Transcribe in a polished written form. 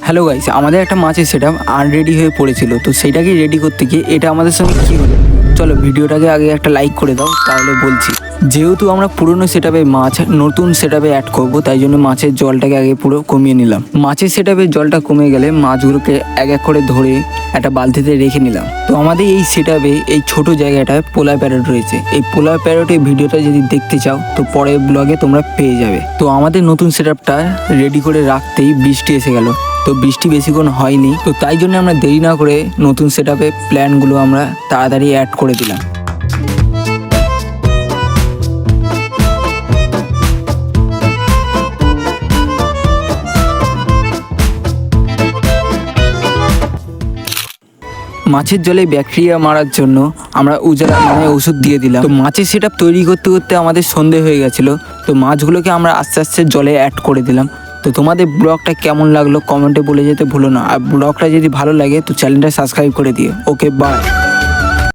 Hello guys, আমাদের একটা মাছের সেটআপ আনরেডি হয়ে পড়েছিল। তো সেইটাকে রেডি করতে গিয়ে এটা আমাদের সঙ্গে কী হলো, চলো ভিডিওটাকে আগে একটা লাইক করে দাও, তাহলে বলছি। যেহেতু আমরা পুরনো সেটআপে মাছ নতুন সেটআপে অ্যাড করব, তাই জন্য মাছের জলটাকে আগে পুরো কমিয়ে নিলাম। মাছের সেটআপের জলটা কমে গেলে মাছগুলোকে এক এক করে ধরে একটা বালতিতে রেখে নিলাম। তো আমাদের এই সেটআপে এই ছোট জায়গাটায় পোলার প্যারট রয়েছে। এই পোলার প্যারটের ভিডিওটা যদি দেখতে চাও তো পরের ব্লগে তোমরা পেয়ে যাবে। তো আমাদের নতুন সেটআপটা রেডি করে রাখতেই বৃষ্টি এসে গেল। তো বৃষ্টি বেশিক্ষণ হয়নি, তো তাই জন্য আমরা দেরি না করে নতুন সেটআপে প্ল্যানগুলো আমরা তাড়াতাড়ি অ্যাড করে দিলাম। মাছের জলে ব্যাকটেরিয়া মারার জন্য আমরা উজালা ওষুধ দিয়ে দিলাম। তো মাছের সেটআপ তৈরি করতে করতে আমাদের সন্ধে হয়ে গেছিলো। তো মাছগুলোকে আমরা আস্তে আস্তে জলে অ্যাড করে দিলাম। তো তোমাদের ব্লগটা কেমন লাগলো কমেন্টে বলে যেতে ভুলো না। আর ব্লগটা যদি ভালো লাগে তো চ্যানেলটা সাবস্ক্রাইব করে দিও। ওকে, বাই।